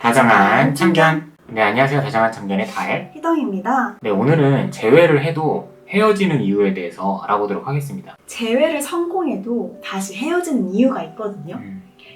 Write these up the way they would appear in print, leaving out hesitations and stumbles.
다정한 참견. 네, 안녕하세요. 다정한 참견의 다엘 희덩입니다. 네, 오늘은 재회를 해도 헤어지는 이유에 대해서 알아보도록 하겠습니다. 재회를 성공해도 다시 헤어지는 이유가 있거든요.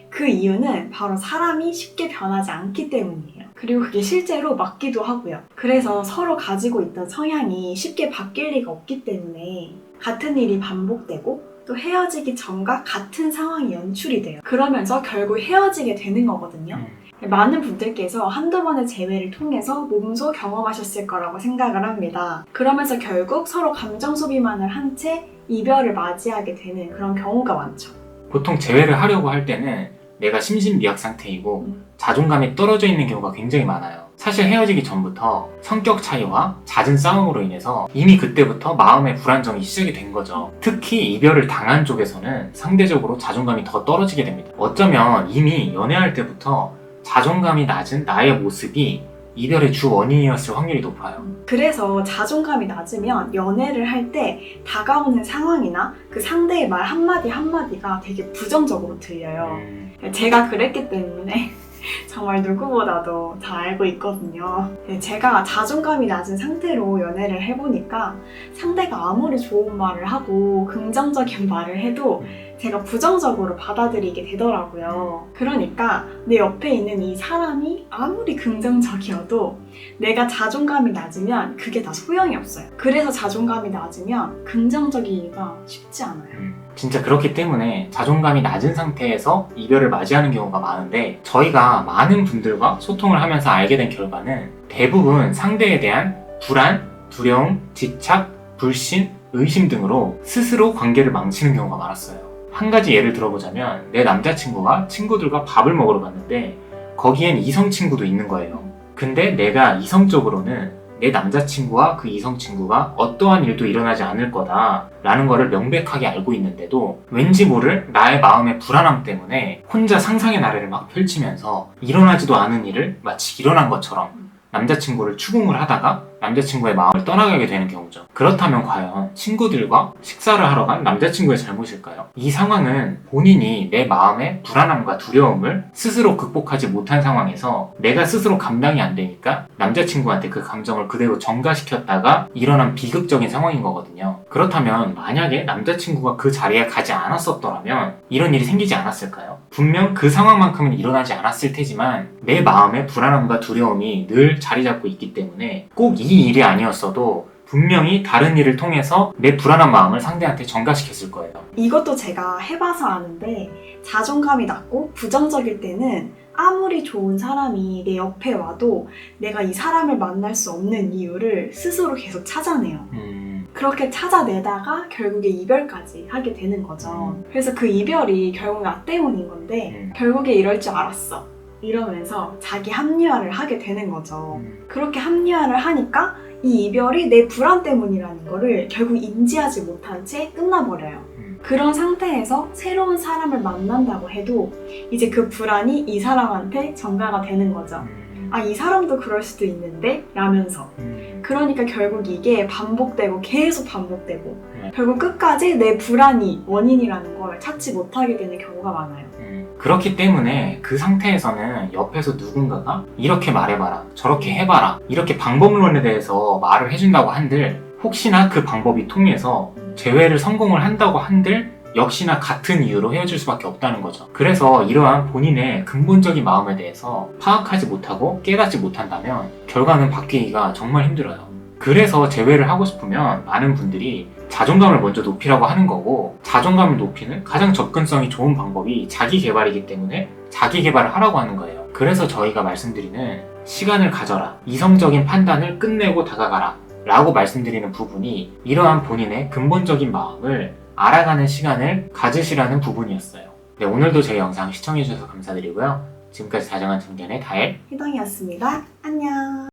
그 이유는 바로 사람이 쉽게 변하지 않기 때문이에요. 그리고 그게 실제로 맞기도 하고요. 그래서 서로 가지고 있던 성향이 쉽게 바뀔 리가 없기 때문에 같은 일이 반복되고 또 헤어지기 전과 같은 상황이 연출이 돼요. 그러면서 결국 헤어지게 되는 거거든요. 많은 분들께서 한두 번의 재회를 통해서 몸소 경험하셨을 거라고 생각을 합니다. 그러면서 결국 서로 감정 소비만을 한 채 이별을 맞이하게 되는 그런 경우가 많죠. 보통 재회를 하려고 할 때는 내가 심신미약 상태이고 자존감이 떨어져 있는 경우가 굉장히 많아요. 사실 헤어지기 전부터 성격 차이와 잦은 싸움으로 인해서 이미 그때부터 마음의 불안정이 시작이 된 거죠. 특히 이별을 당한 쪽에서는 상대적으로 자존감이 더 떨어지게 됩니다. 어쩌면 이미 연애할 때부터 자존감이 낮은 나의 모습이 이별의 주 원인이었을 확률이 높아요. 그래서 자존감이 낮으면 연애를 할 때 다가오는 상황이나 그 상대의 말 한마디 한마디가 되게 부정적으로 들려요. 제가 그랬기 때문에 정말 누구보다도 잘 알고 있거든요. 제가 자존감이 낮은 상태로 연애를 해보니까 상대가 아무리 좋은 말을 하고 긍정적인 말을 해도 제가 부정적으로 받아들이게 되더라고요. 그러니까 내 옆에 있는 이 사람이 아무리 긍정적이어도 내가 자존감이 낮으면 그게 다 소용이 없어요. 그래서 자존감이 낮으면 긍정적이기가 쉽지 않아요. 진짜 그렇기 때문에 자존감이 낮은 상태에서 이별을 맞이하는 경우가 많은데, 저희가 많은 분들과 소통을 하면서 알게 된 결과는 대부분 상대에 대한 불안, 두려움, 집착, 불신, 의심 등으로 스스로 관계를 망치는 경우가 많았어요. 한 가지 예를 들어보자면, 내 남자친구가 친구들과 밥을 먹으러 갔는데 거기엔 이성 친구도 있는 거예요. 근데 내가 이성적으로는 내 남자친구와 그 이성친구가 어떠한 일도 일어나지 않을 거다 라는 거를 명백하게 알고 있는데도 왠지 모를 나의 마음의 불안함 때문에 혼자 상상의 나래를 막 펼치면서 일어나지도 않은 일을 마치 일어난 것처럼 남자친구를 추궁을 하다가 남자친구의 마음을 떠나가게 되는 경우죠. 그렇다면 과연 친구들과 식사를 하러 간 남자친구의 잘못일까요? 이 상황은 본인이 내 마음의 불안함과 두려움을 스스로 극복하지 못한 상황에서 내가 스스로 감당이 안 되니까 남자친구한테 그 감정을 그대로 전가시켰다가 일어난 비극적인 상황인 거거든요. 그렇다면 만약에 남자친구가 그 자리에 가지 않았었더라면 이런 일이 생기지 않았을까요? 분명 그 상황만큼은 일어나지 않았을 테지만 내 마음의 불안함과 두려움이 늘 자리 잡고 있기 때문에 꼭 이 일이 아니었어도 분명히 다른 일을 통해서 내 불안한 마음을 상대한테 전가시켰을 거예요. 이것도 제가 해봐서 아는데, 자존감이 낮고 부정적일 때는 아무리 좋은 사람이 내 옆에 와도 내가 이 사람을 만날 수 없는 이유를 스스로 계속 찾아내요. 그렇게 찾아내다가 결국에 이별까지 하게 되는 거죠. 그래서 그 이별이 결국 나 때문인 건데 결국에 이럴 줄 알았어 이러면서 자기 합리화를 하게 되는 거죠. 그렇게 합리화를 하니까 이 이별이 내 불안 때문이라는 거를 결국 인지하지 못한 채 끝나버려요. 그런 상태에서 새로운 사람을 만난다고 해도 이제 그 불안이 이 사람한테 전가가 되는 거죠. 아, 이 사람도 그럴 수도 있는데? 라면서. 그러니까 결국 이게 반복되고 계속 반복되고 결국 끝까지 내 불안이 원인이라는 걸 찾지 못하게 되는 경우가 많아요. 그렇기 때문에 그 상태에서는 옆에서 누군가가 이렇게 말해봐라, 저렇게 해봐라, 이렇게 방법론에 대해서 말을 해준다고 한들 혹시나 그 방법이 통해서 재회를 성공을 한다고 한들 역시나 같은 이유로 헤어질 수밖에 없다는 거죠. 그래서 이러한 본인의 근본적인 마음에 대해서 파악하지 못하고 깨닫지 못한다면 결과는 바뀌기가 정말 힘들어요. 그래서 재회를 하고 싶으면 많은 분들이 자존감을 먼저 높이라고 하는 거고, 자존감을 높이는 가장 접근성이 좋은 방법이 자기 개발이기 때문에 자기 개발을 하라고 하는 거예요. 그래서 저희가 말씀드리는 시간을 가져라, 이성적인 판단을 끝내고 다가가라 라고 말씀드리는 부분이 이러한 본인의 근본적인 마음을 알아가는 시간을 가지시라는 부분이었어요. 네, 오늘도 제 영상 시청해주셔서 감사드리고요. 지금까지 다정한 참견의 다엘 희덩이었습니다. 안녕.